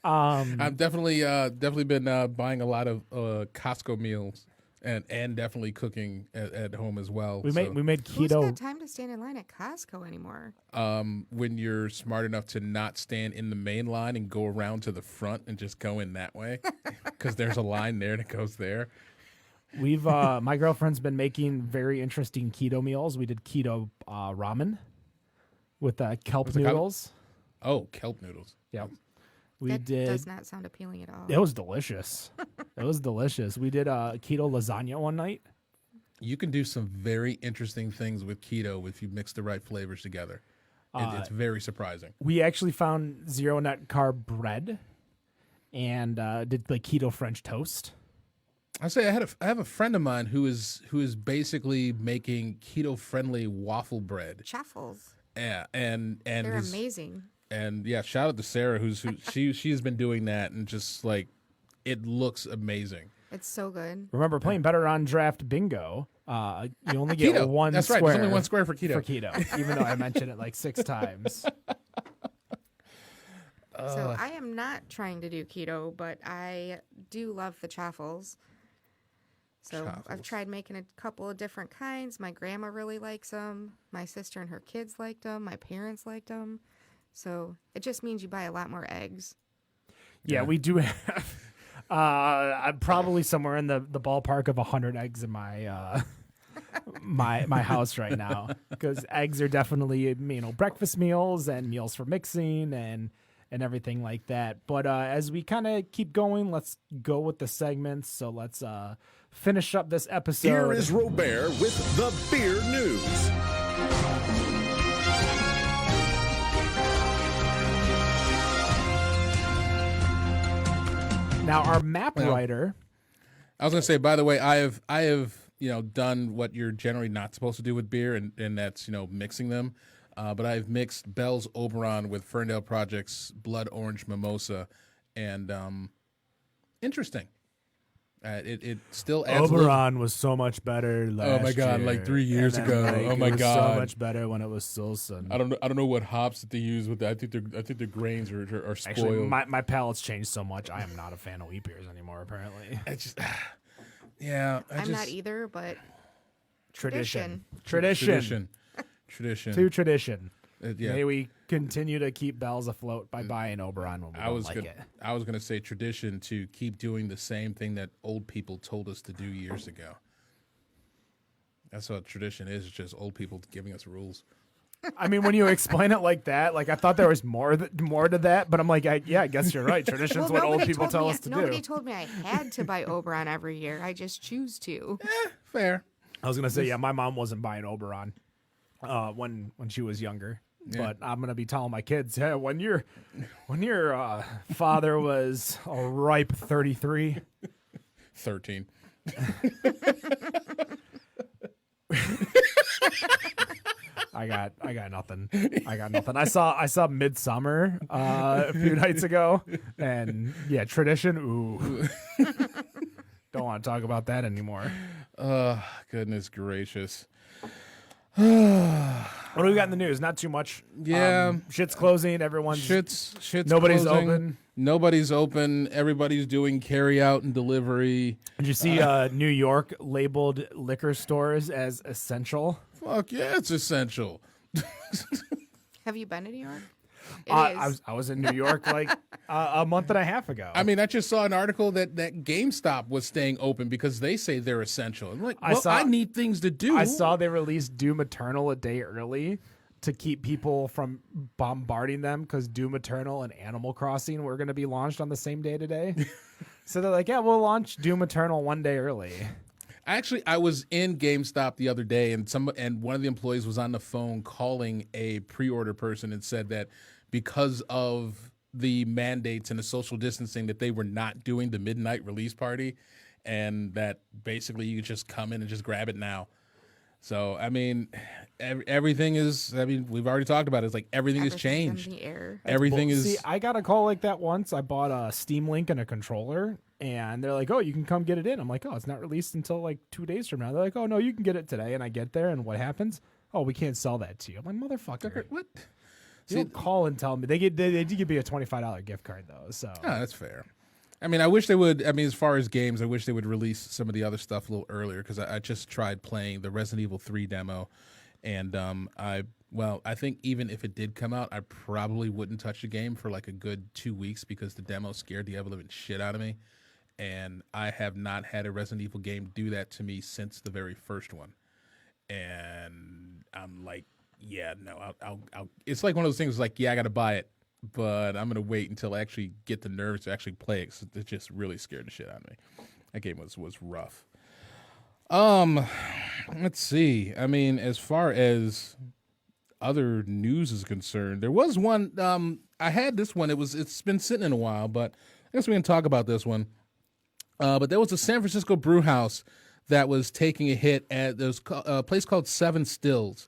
I've definitely been buying a lot of Costco meals and definitely cooking at home as well. We made Who's keto. got time to stand in line at Costco anymore? When you're smart enough to not stand in the main line and go around to the front and just go in that way, because there's a line there that goes there. We've my girlfriend's been making very interesting keto meals. We did keto ramen with kelp What's it called? noodles. Oh, kelp noodles. Yep. We That did. does not sound appealing at all. It was delicious. It was delicious. We did keto lasagna one night. You can do some very interesting things with keto if you mix the right flavors together. It's very surprising. We actually found zero net carb bread and did like keto French toast. I say I have a friend of mine who is basically making keto friendly waffle bread. Chaffles. Yeah, and They're amazing. And yeah, shout out to Sarah she's been doing that and just like it looks amazing. It's so good. Remember playing better on draft bingo. You only get Keto. one That's square. right. There's only one square for keto. Even though I mentioned it like 6 times. So I am not trying to do keto, but I do love the chaffles. So I've Chaffles. tried making a couple of different kinds. My grandma really likes them. My sister and her kids liked them. My parents liked them. So it just means you buy a lot more eggs. Yeah, we do have. I'm probably somewhere in the ballpark of 100 eggs in my my house right now, because eggs are definitely breakfast meals and meals for mixing and everything like that. But as we kind of keep going, let's go with the segments. So let's finish up this episode. Here is Robert with the beer news. Now our map Well, writer. I was gonna say, by the way, I have done what you're generally not supposed to do with beer, and that's mixing them. But I've mixed Bell's Oberon with Ferndale Project's Blood Orange Mimosa, and interesting. It still adds Oberon was so much better last Oh my God, year. like 3 years And then, ago. like, Oh it my was God. so much better when it was Silson. I don't know what hops that they use with that. I think their grains are spoiled. Actually, my palate's changed so much. I am not a fan of wheat beers anymore. Apparently, I just yeah. I'm not either, but tradition. Tradition. To tradition. Yeah. May we continue to keep Bell's afloat by buying Oberon when we don't like it. I was gonna say tradition to keep doing the same thing that old people told us to do years ago. That's what tradition is. It's just old people giving us rules. I mean, when you explain it like that, like I thought there was more to that, but I'm like, I guess you're right. Tradition's what old people tell us to Nobody do. told me I had to buy Oberon every year. I just choose to. Fair. I was gonna say, yeah, my mom wasn't buying Oberon when she was younger. Yeah. But I'm gonna be telling my kids, hey, when your father was a ripe 33. 13. I got nothing. I got nothing. I saw Midsummer a few nights ago, and yeah, tradition. Ooh, don't want to talk about that anymore. Goodness gracious. What do we got in the news? Not too much. Yeah. Shit's closing. Everyone's Shit's Nobody's closing. open. Nobody's open. Everybody's doing carry out and delivery. Did you see New York labeled liquor stores as essential? Fuck yeah, it's essential. Have you been to New York? It is. I was in New York like a month and a half ago. I mean, I just saw an article that GameStop was staying open because they say they're essential. I'm like, I need things to do. I saw they released Doom Eternal a day early to keep people from bombarding them because Doom Eternal and Animal Crossing were going to be launched on the same day today. So they're like, yeah, we'll launch Doom Eternal one day early. Actually, I was in GameStop the other day, and one of the employees was on the phone calling a pre-order person and said that because of the mandates and the social distancing that they were not doing the midnight release party, and that basically you could just come in and just grab it now. So, I mean, everything is, we've already talked about it. It's like everything has changed. In the air. Everything is. See, I got a call like that once. I bought a Steam Link and a controller, and they're like, oh, you can come get it in. I'm like, oh, it's not released until like 2 days from now. They're like, oh, no, you can get it today. And I get there, and what happens? Oh, we can't sell that to you. I'm like, motherfucker. What? You don't call and tell me. They did give me a $25 gift card, though. So Oh, that's fair. I mean, I wish they would. I mean, as far as games, I wish they would release some of the other stuff a little earlier because I just tried playing the Resident Evil 3 demo, and I think even if it did come out, I probably wouldn't touch the game for like a good 2 weeks because the demo scared the ever living shit out of me, and I have not had a Resident Evil game do that to me since the very first one, and I'm like, yeah, no, I'll. It's like one of those things like, yeah, I got to buy it. But I'm gonna wait until I actually get the nerves to actually play it because it just really scared the shit out of me. That game was rough. Let's see. I mean, as far as other news is concerned, there was one. I had this one. It's been sitting in a while, but I guess we can talk about this one. But there was a San Francisco brew house that was taking a hit at there's a place called Seven Stills.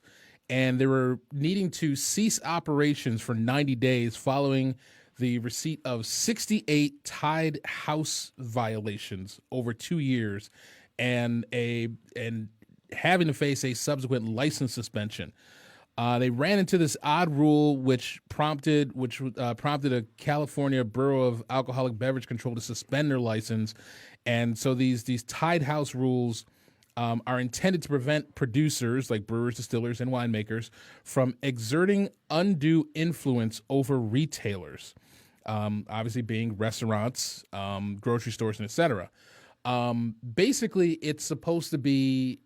And they were needing to cease operations for 90 days following the receipt of 68 tied house violations over 2 years and having to face a subsequent license suspension. They ran into this odd rule which prompted a California Bureau of Alcoholic Beverage Control to suspend their license. And so these tied house rules are intended to prevent producers like brewers, distillers, and winemakers from exerting undue influence over retailers, obviously being restaurants, grocery stores, and etc. Basically, it's supposed to be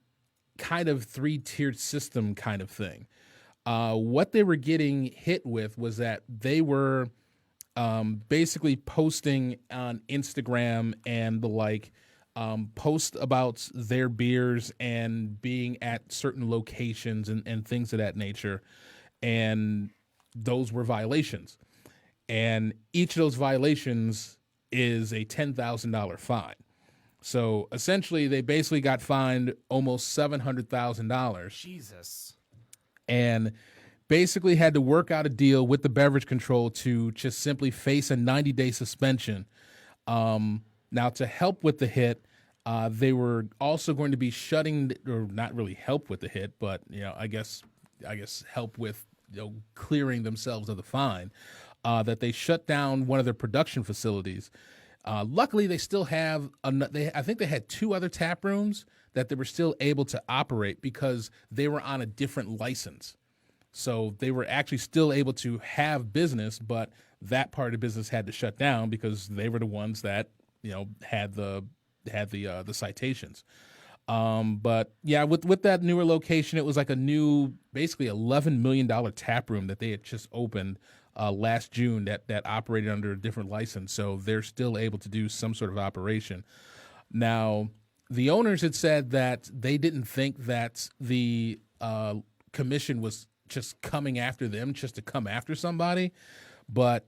kind of three-tiered system kind of thing. What they were getting hit with was that they were basically posting on Instagram and the like, post about their beers and being at certain locations and things of that nature. And those were violations. And each of those violations is a $10,000 fine. So essentially, they basically got fined almost $700,000. Jesus. And basically had to work out a deal with the beverage control to just simply face a 90-day suspension. Now, to help with the hit, they were also going to be shutting, or not really help with the hit, but I guess help with clearing themselves of the fine. That they shut down one of their production facilities. Luckily, they still have. I think they had 2 other tap rooms that they were still able to operate because they were on a different license. So they were actually still able to have business, but that part of the business had to shut down because they were the ones that had the citations. But yeah, with that newer location, it was like a new, basically $11 million tap room that they had just opened last June that operated under a different license. So they're still able to do some sort of operation. Now, the owners had said that they didn't think that the commission was just coming after them just to come after somebody. But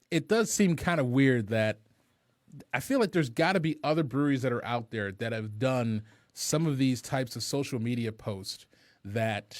it does seem kind of weird that I feel like there's got to be other breweries that are out there that have done some of these types of social media posts that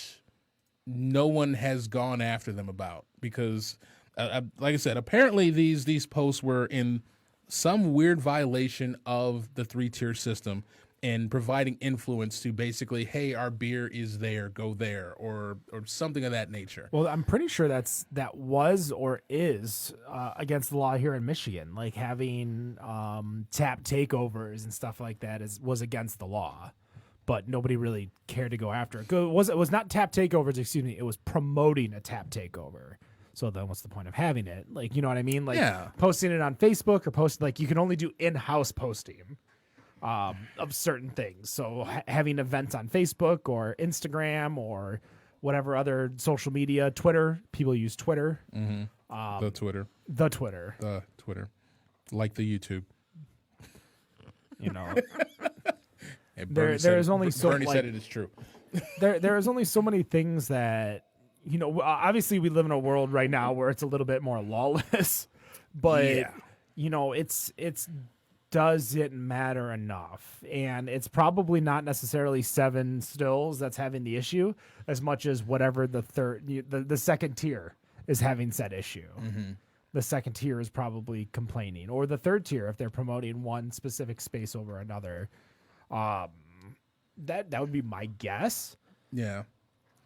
no one has gone after them about because, like I said, apparently these posts were in some weird violation of the 3-tier system and providing influence to basically, hey, our beer is there, go there, or something of that nature. Well, I'm pretty sure that was or is against the law here in Michigan. Like having tap takeovers and stuff like that was against the law, but nobody really cared to go after it. It was not tap takeovers, excuse me. It was promoting a tap takeover. So then what's the point of having it? Like, you know what I mean? Like posting it on Facebook or posting, like you can only do in-house posting of certain things. So having events on Facebook or Instagram or whatever other social media, Twitter, people use Twitter. Mm-hmm. The Twitter. Like the YouTube. Hey, there is only so Bernie said it is true. there is only so many things that obviously we live in a world right now where it's a little bit more lawless, but it's doesn't matter enough, and it's probably not necessarily Seven Stills that's having the issue as much as whatever the second tier is having said issue. Mm-hmm. The second tier is probably complaining, or the third tier if they're promoting one specific space over another. That would be my guess. Yeah,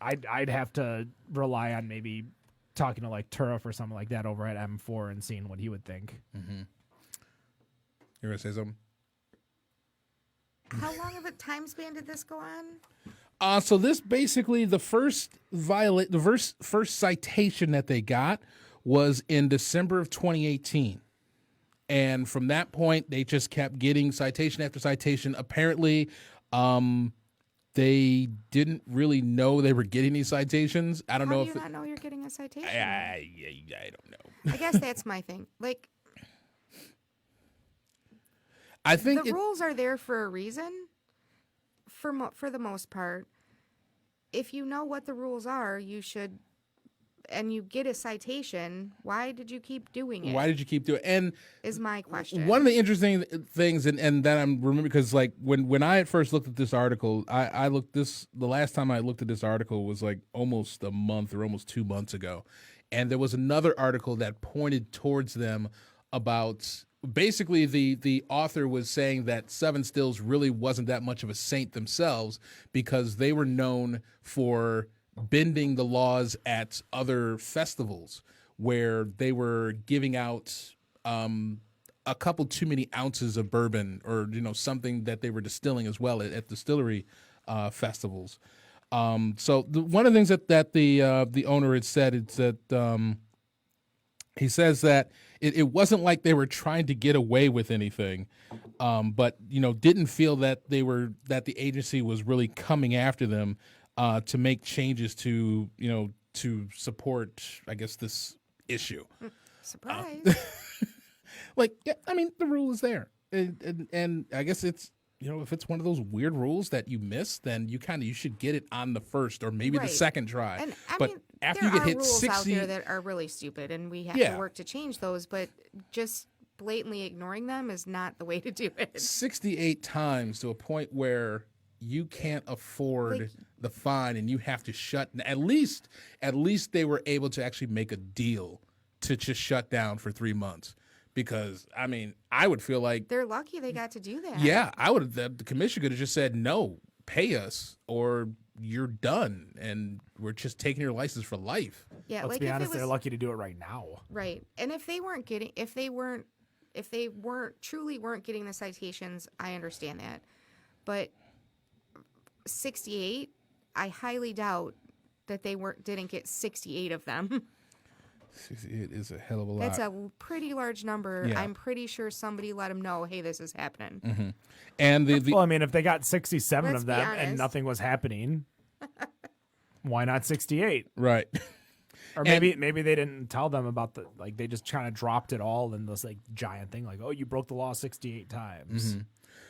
I'd have to rely on maybe talking to like Turf or something like that over at M4 and seeing what he would think. Mm-hmm. You're gonna say something? How long of a time span did this go on? So this basically the first citation that they got was in December of 2018. And from that point, they just kept getting citation after citation. Apparently, they didn't really know they were getting these citations. I don't know How do you not know you're getting a citation? I don't know. I guess that's my thing. Like, I think the rules are there for a reason. For the most part, if you know what the rules are, you should, and you get a citation. Why did you keep doing it? Why did you keep doing it? And is my question. one of the interesting things, and that I'm remembering, because like when I first looked at this article, the last time I looked at this article was like almost a month or almost 2 months ago, and there was another article that pointed towards them about. Basically, the author was saying that Seven Stills really wasn't that much of a saint themselves because they were known for bending the laws at other festivals where they were giving out a couple too many ounces of bourbon or something that they were distilling as well at distillery festivals. So one of the things that the owner had said is that he says that it wasn't like they were trying to get away with anything, but didn't feel that the agency was really coming after them to make changes to support, I guess, this issue. Surprise! Like, yeah, I mean, the rule is there, and I guess it's. If it's one of those weird rules that you miss, then you should get it on the first or maybe the second try. And but after you get hit rules 60 out there that are really stupid, and we have to work to change those. But just blatantly ignoring them is not the way to do it. 68 times to a point where you can't afford the fine and you have to shut. At least they were able to actually make a deal to just shut down for 3 months. Because, I mean, I would feel like... They're lucky they got to do that. Yeah, the commission could have just said, no, pay us or you're done and we're just taking your license for life. Yeah, Let's be honest, they're lucky to do it right now. Right. And if they truly weren't getting the citations, I understand that. But 68, I highly doubt that they didn't get 68 of them. 68 is a hell of a lot. That's a pretty large number. Yeah. I'm pretty sure somebody let them know, hey, this is happening. Mm-hmm. And well, I mean, if they got 67 Let's of be them honest. and nothing was happening, why not 68? Right. Or maybe they didn't tell them about they just kind of dropped it all in this giant thing, oh, you broke the law 68 times. Mm-hmm.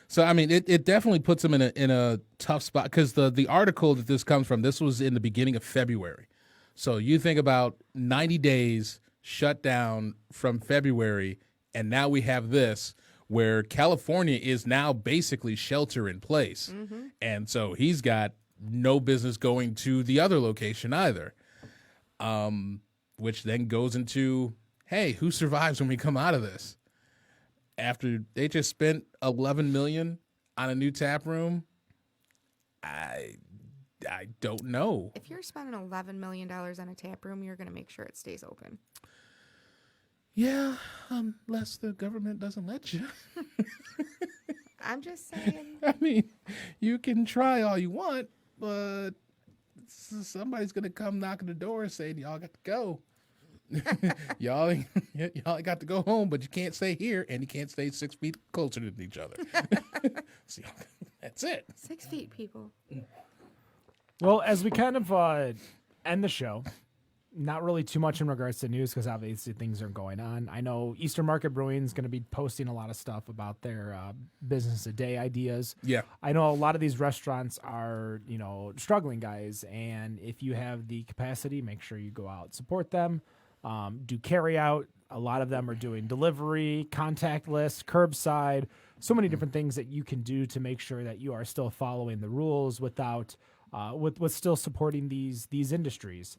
So I mean, it definitely puts them in a tough spot because the article that this comes from, this was in the beginning of February. So you think about 90 days shut down from February, and now we have this where California is now basically shelter in place. Mm-hmm. And so he's got no business going to the other location either, which then goes into, hey, who survives when we come out of this? After they just spent $11 million on a new tap room, I don't know. If you're spending $11 million on a tap room, you're going to make sure it stays open. Yeah, unless the government doesn't let you. I'm just saying. I mean, you can try all you want, but somebody's going to come knocking the door and say, y'all got to go. y'all got to go home, but you can't stay here, and you can't stay 6 feet closer to each other. So, that's it. 6 feet, people. Well, as we kind of end the show, not really too much in regards to news because obviously things are going on. I know Eastern Market Brewing is going to be posting a lot of stuff about their business a day ideas. Yeah. I know a lot of these restaurants are, struggling, guys. And if you have the capacity, make sure you go out, support them, do carry out. A lot of them are doing delivery, contactless, curbside, so many different things that you can do to make sure that you are still following the rules without with still supporting these industries.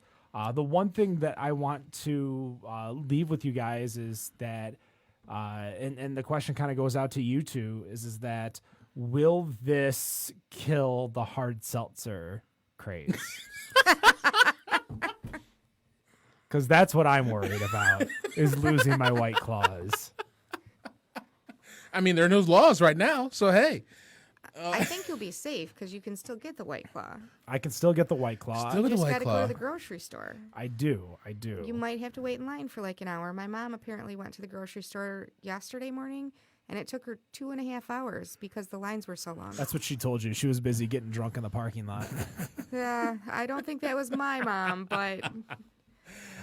The one thing that I want to leave with you guys is that, and the question kind of goes out to you two, is that will this kill the hard seltzer craze? Because that's what I'm worried about, is losing my White Claws. I mean, there are no laws right now, so hey. I think you'll be safe because you can still get the White Claw. I can still get the White Claw. Still You get a just White got to go Claw. to the grocery store. I do. You might have to wait in line for like an hour. My mom apparently went to the grocery store yesterday morning, and it took her 2.5 hours because the lines were so long. That's what she told you. She was busy getting drunk in the parking lot. Yeah, I don't think that was my mom, but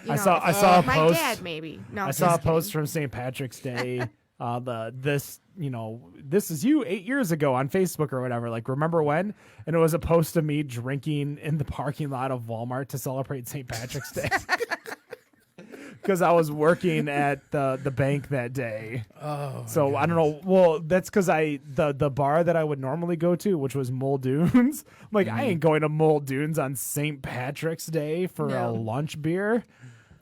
I saw a my post. dad maybe. No, I saw a just post kidding. from St. Patrick's Day. This is you 8 years ago on Facebook or whatever. Like, remember when? And it was a post of me drinking in the parking lot of Walmart to celebrate St. Patrick's Day. Because I was working at the bank that day. Oh, so I don't know. Well, that's because the bar that I would normally go to, which was Muldoon's. I'm like, I ain't going to Muldoon's on St. Patrick's Day for a lunch beer.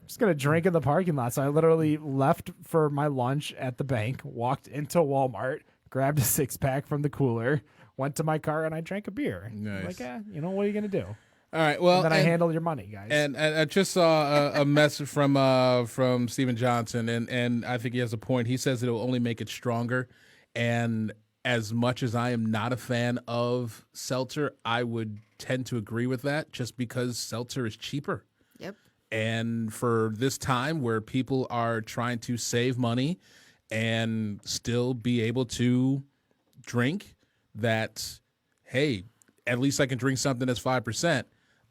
I'm just gonna drink in the parking lot. So I literally left for my lunch at the bank, walked into Walmart, grabbed a 6-pack from the cooler, went to my car, and I drank a beer. Nice. Like, what are you gonna do? All right, well, And then I handled your money, guys. And I just saw a message from Stephen Johnson, and I think he has a point. He says it will only make it stronger. And as much as I am not a fan of seltzer, I would tend to agree with that just because seltzer is cheaper. Yep. And for this time where people are trying to save money and still be able to drink, that, hey, at least I can drink something that's 5%.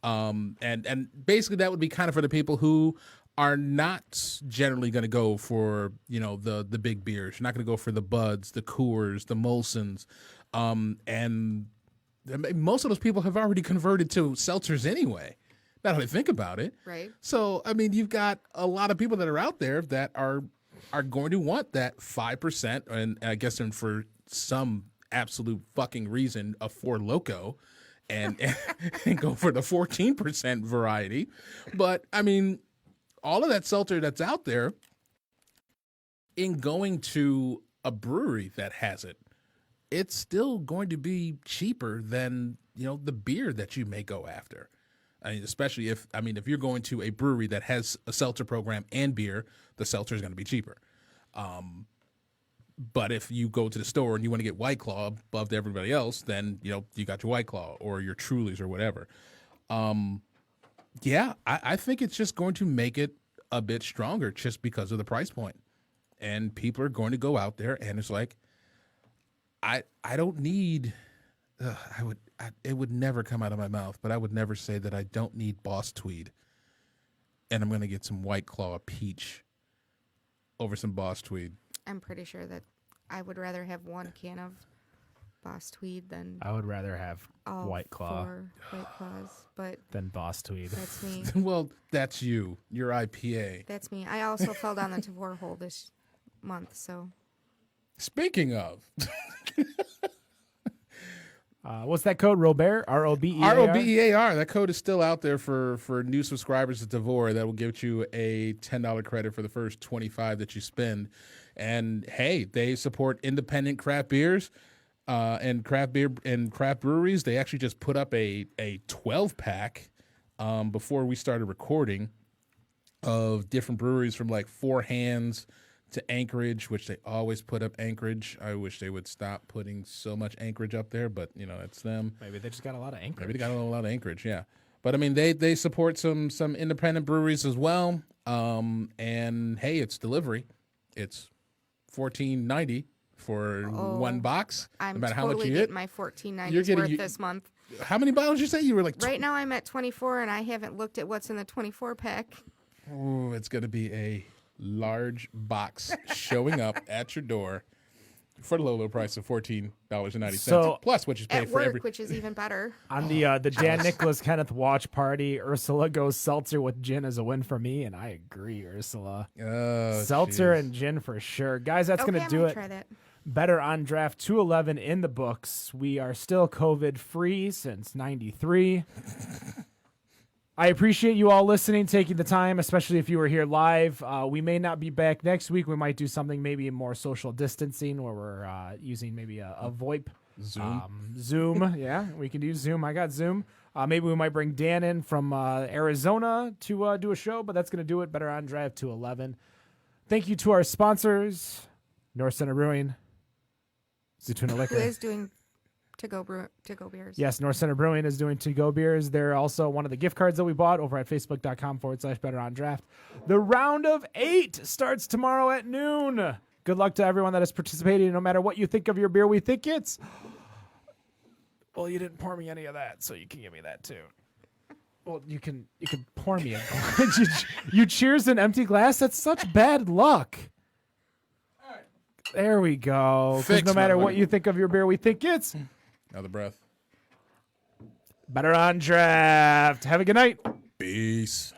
And basically that would be kind of for the people who are not generally going to go for, the big beers. You're not going to go for the Buds, the Coors, the Molsons. And most of those people have already converted to seltzers anyway. Now that I think about it. Right. So, I mean, you've got a lot of people that are out there that are going to want that 5%, and I guess for some absolute fucking reason, a Four Loko, and go for the 14% variety. But, I mean, all of that seltzer that's out there, in going to a brewery that has it, it's still going to be cheaper than, the beer that you may go after. I mean, especially if you're going to a brewery that has a seltzer program and beer, the seltzer is going to be cheaper. But if you go to the store and you want to get White Claw above everybody else, then, you got your White Claw or your Trulies or whatever. I think it's just going to make it a bit stronger just because of the price point. And people are going to go out there and it's like, I don't need... it would never come out of my mouth, but I would never say that I don't need Boss Tweed. And I'm going to get some White Claw peach over some Boss Tweed. I'm pretty sure that I would rather have one can of Boss Tweed than I would rather have all White Claw 4 White Claws, but than Boss Tweed. that's me. Well, that's you. You're IPA. That's me. I also fell down the Tavor hole this month, so. Speaking of... What's that code? Robert? ROBEAR? ROBEAR. That code is still out there for new subscribers to Devore. That will give you a $10 credit for the first $25 that you spend. And hey, they support independent craft beers and craft beer and craft breweries. They actually just put up a 12-pack before we started recording of different breweries from like Four Hands to Anchorage, which they always put up Anchorage. I wish they would stop putting so much Anchorage up there, but it's them. Maybe they just got a lot of Anchorage. Maybe they got a lot of Anchorage, yeah. But I mean, they support some independent breweries as well. And hey, it's delivery. It's $14.90 for one box. I'm no matter totally how much you getting get. my $14.90 You're getting- worth this month. How many bottles you say? You were like Right now I'm at 24, and I haven't looked at what's in the 24 pack. Oh, it's going to be a large box showing up at your door for the low price of $14.90 So, plus what you pay At for work, every. which is even better. On the Dan Nicholas Kenneth watch party, Ursula goes seltzer with gin as a win for me, and I agree, Ursula. Oh, Seltzer jeez. and gin for sure. Guys, that's Okay, going to I'm do gonna it. try that. Better on draft 211 in the books. We are still COVID free since 93. I appreciate you all listening, taking the time, especially if you were here live. We may not be back next week. We might do something maybe more social distancing where we're using maybe a VoIP. Zoom. Yeah, we can use Zoom. I got Zoom. Maybe we might bring Dan in from Arizona to do a show, but that's going to do it. Better on draft 211. Thank you to our sponsors, North Center Brewing, Zaytuna Who Liquor. is doing to-go beers. Yes, North Center Brewing is doing to-go beers. They're also one of the gift cards that we bought over at facebook.com/betterondraft. The round of 8 starts tomorrow at noon. Good luck to everyone that is participating, no matter what you think of your beer. We think it's... Well, you didn't pour me any of that, so you can give me that too. Well, you can pour me a glass. You cheers an empty glass? That's such bad luck. There we go. 'Cause Fix, no matter motherfucker. what you think of your beer, we think it's Another breath. Better on Draft. Have a good night. Peace.